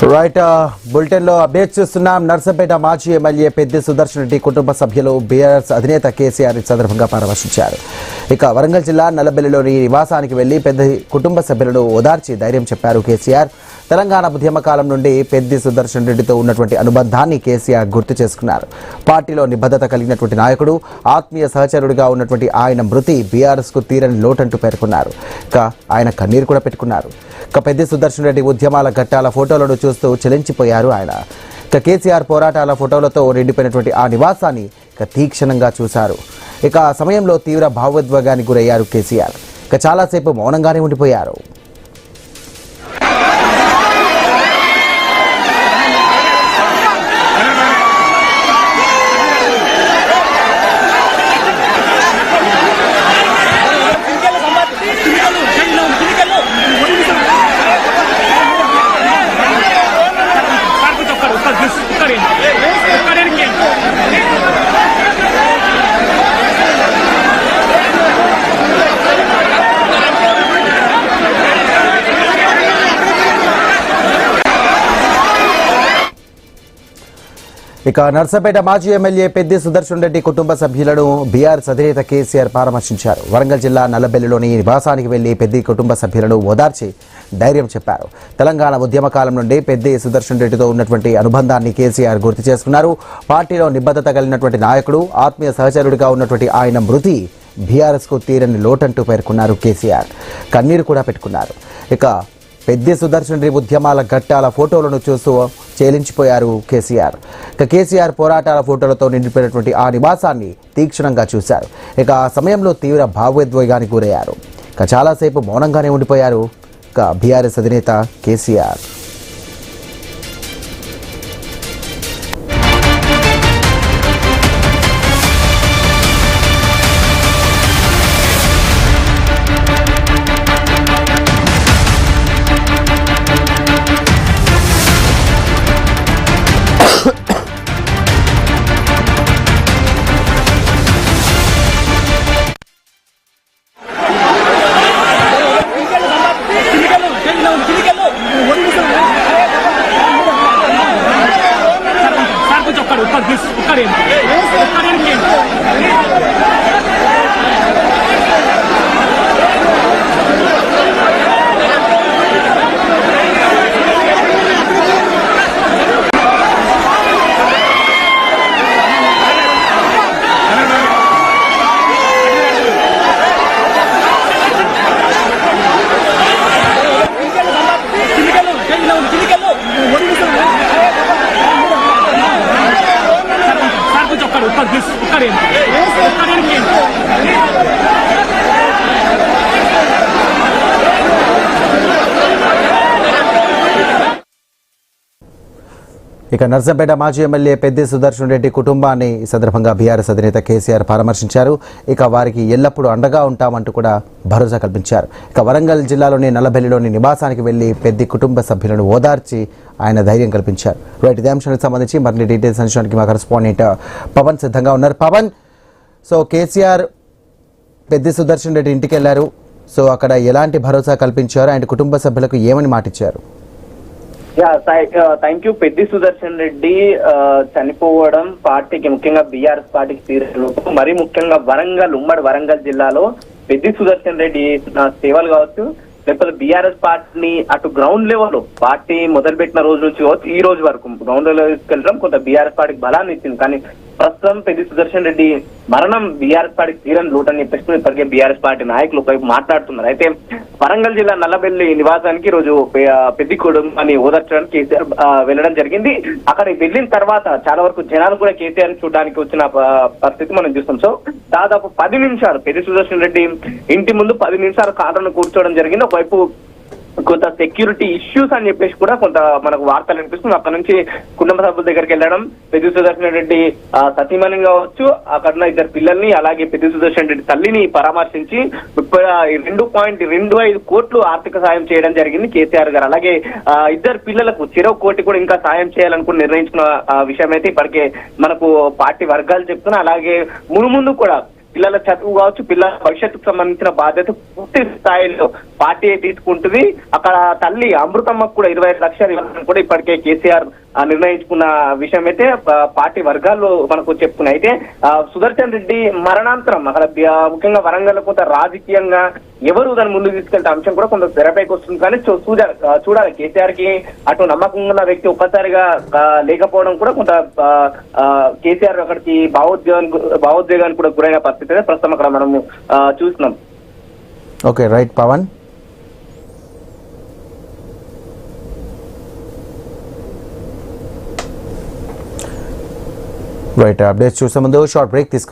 Right bulletin లో update చేస్తున్నాం. నర్సంపేట మాజీ ఎమ్మెల్యే పెద్ది సుదర్శన్ రెడ్డి కుటుంబ సభ్యులు బీఆర్ఎస్ అధినేత కేసీఆర్ ఈ సందర్భంగా పరామర్శించారు. ఇక వరంగల్ జిల్లా నల్లబెల్లిలోని నివాసానికి వెళ్లి పెద్ది కుటుంబ సభ్యులను ఓదార్చి ధైర్యం చెప్పారు కేసీఆర్. తెలంగాణ ఉద్యమ కాలం నుండి పెద్ది సుదర్శన్ రెడ్డితో ఉన్నటువంటి అనుబంధాన్ని కేసీఆర్ గుర్తు చేసుకున్నారు. పార్టీలో నిబద్ధత కలిగినటువంటి నాయకుడు, ఆత్మీయ సహచరుడిగా ఉన్నటువంటి ఆయన మృతి బీఆర్ఎస్ కు తీరని లోటంటూ పేర్కొన్నారు. ఇక ఆయన కన్నీరు కూడా పెట్టుకున్నారు. ఇక పెద్ది సుదర్శన్ రెడ్డి ఉద్యమాల ఘట్టాల ఫోటోలను చూస్తూ చెలించిపోయారు ఆయన. ఇక కేసీఆర్ పోరాటాల ఫోటోలతో నిండిపోయినటువంటి ఆ నివాసాన్ని ఇక తీక్షణంగా చూశారు. ఇక ఆ సమయంలో తీవ్ర భావోద్వేగానికి గురయ్యారు కేసీఆర్. ఇక చాలాసేపు మౌనంగానే ఉండిపోయారు. ఇక నర్సంపేట మాజీ ఎమ్మెల్యే పెద్ది సుదర్శన్ రెడ్డి కుటుంబ సభ్యులను బీఆర్ఎస్ అధినేత కేసీఆర్ పరామర్శించారు. వరంగల్ జిల్లా నల్లబెల్లిలోని నివాసానికి వెళ్లి పెద్ది కుటుంబ సభ్యులను ఓదార్చి ధైర్యం చెప్పారు. తెలంగాణ ఉద్యమ కాలం నుండి పెద్ది సుదర్శన్ రెడ్డితో ఉన్నటువంటి అనుబంధాన్ని కేసీఆర్ గుర్తు చేసుకున్నారు. పార్టీలో నిబద్ధత కలిగినటువంటి నాయకుడు, ఆత్మీయ సహచరుడిగా ఉన్నటువంటి ఆయన మృతి బీఆర్ఎస్ కు తీరని లోటంటూ పేర్కొన్నారు కేసీఆర్. కన్నీరు కూడా పెట్టుకున్నారు. ఇక పెద్ది సుదర్శన్ రెడ్డి ఉద్యమాల ఘట్టాల ఫోటోలను చూస్తూ చేలించిపోయారు కేసీఆర్. ఇక కేసీఆర్ పోరాటాల ఫోటోలతో నిండిపోయినటువంటి ఆ నివాసాన్ని తీక్షణంగా చూశారు. ఇక ఆ సమయంలో తీవ్ర భావోద్వేగానికి గురయ్యారు. ఇక చాలాసేపు మౌనంగానే ఉండిపోయారు ఇక బీఆర్ఎస్ అధినేత కేసీఆర్. ఇక నర్సంపేట మాజీ ఎమ్మెల్యే పెద్ది సుదర్శన్ రెడ్డి కుటుంబాన్ని ఈ సందర్భంగా బీఆర్ఎస్ అధినేత కేసీఆర్ పరామర్శించారు. ఇక వారికి ఎల్లప్పుడూ అండగా ఉంటామంటూ కూడా భరోసా కల్పించారు. ఇక వరంగల్ జిల్లాలోని నల్లబెల్లిలోని నివాసానికి వెళ్లి పెద్ది కుటుంబ సభ్యులను ఓదార్చి ఆయన ధైర్యం కల్పించారు. రైట్, ఇదే అంశానికి సంబంధించి మరిన్ని డీటెయిల్స్ అందించడానికి మా కరెస్పాండెంట్ పవన్ సిద్ధంగా ఉన్నారు. పవన్, సో కేసీఆర్ పెద్ది సుదర్శన్ రెడ్డి ఇంటికి వెళ్లారు. సో అక్కడ ఎలాంటి భరోసా కల్పించారు? ఆయన కుటుంబ సభ్యులకు ఏమని మాటిచ్చారు? Thank you. పెద్ది సుదర్శన్ రెడ్డి చనిపోవడం పార్టీకి, ముఖ్యంగా బీఆర్ఎస్ పార్టీకి తీరలేదు. మరీ ముఖ్యంగా ఉమ్మడి వరంగల్ జిల్లాలో పెద్ది సుదర్శన్ రెడ్డి సేవలు కావచ్చు, లేకపోతే బీఆర్ఎస్ పార్టీని అటు గ్రౌండ్ లెవెల్ పార్టీ మొదలుపెట్టిన రోజు నుంచి కావచ్చు ఈ రోజు వరకు గ్రౌండ్ లెవెల్ తీసుకెళ్ళడం కొంత బీఆర్ఎస్ పార్టీకి బలాన్ని ఇచ్చింది. కానీ ప్రస్తుతం పెద్ది సుదర్శన్ రెడ్డి మరణం బీఆర్ఎస్ పార్టీకి తీరని లోటు అని చెప్పేసి ఇప్పటికే బీఆర్ఎస్ పార్టీ నాయకులు ఒకవైపు మాట్లాడుతున్నారు. అయితే వరంగల్ జిల్లా నల్లబెల్లి నివాసానికి ఈ రోజు పెద్ది కుటుంబాన్ని ఓదార్చడానికి కేసీఆర్ వెళ్ళడం జరిగింది. అక్కడికి వెళ్ళిన తర్వాత చాలా వరకు జనాలు కూడా కేసీఆర్ చూడడానికి వచ్చిన పరిస్థితి మనం చూస్తాం. సో దాదాపు 10 నిమిషాలు పెద్ది సుదర్శన్ రెడ్డి ఇంటి ముందు 10 నిమిషాలు కారులో కూర్చోవడం జరిగింది. ఒకవైపు కొంత సెక్యూరిటీ ఇష్యూస్ అని చెప్పేసి కూడా కొంత మనకు వార్తలు వినిపిస్తుంది. అక్కడ నుంచి కుటుంబ సభ్యుల దగ్గరికి వెళ్ళడం, పెద్ది సుదర్శన్ రెడ్డి సతీమణి కావచ్చు, అక్కడ 2 పిల్లల్ని, అలాగే పెద్ది సుదర్శన్ రెడ్డి తల్లిని పరామర్శించి 2.25 కోట్లు ఆర్థిక సాయం చేయడం జరిగింది కేసీఆర్ గారు. అలాగే 2 పిల్లలకు చెరో కోటి కూడా ఇంకా సాయం చేయాలనుకుని నిర్ణయించుకున్న విషయం అయితే ఇప్పటికే మనకు పార్టీ వర్గాలు చెప్తున్నా. అలాగే ముందు కూడా పిల్లల చదువు కావచ్చు, పిల్లల భవిష్యత్తుకు సంబంధించిన బాధ్యత పూర్తి స్థాయిలో పార్టీ తీసుకుంటుంది. అక్కడ తల్లి అమృతమ్మకు కూడా 25 లక్షలు ఇవ్వాలని కూడా ఇప్పటికే కేసీఆర్ నిర్ణయించుకున్న విషయం అయితే పార్టీ వర్గాల్లో మనకు చెప్తున్నాయి. అయితే సుదర్శన్ రెడ్డి మరణాంతరం అక్కడ ముఖ్యంగా వరంగల్ కొంత రాజకీయంగా ఎవరు దాన్ని ముందుకు తీసుకెళ్తే అంశం కూడా కొంత తెరపైకి వస్తుంది. కానీ చూడాలి కేసీఆర్ కి అటు నమ్మకం ఉన్న వ్యక్తి ఒక్కసారిగా లేకపోవడం కూడా కొంత కేసీఆర్ అక్కడికి భావోద్వేగానికి కూడా గురైన పరిస్థితి ప్రస్తుతం అక్కడ మనం చూస్తున్నాం. Okay, right Pawan. Right, updates చూసే ముందు షార్ట్ బ్రేక్ తీసుకుందాం.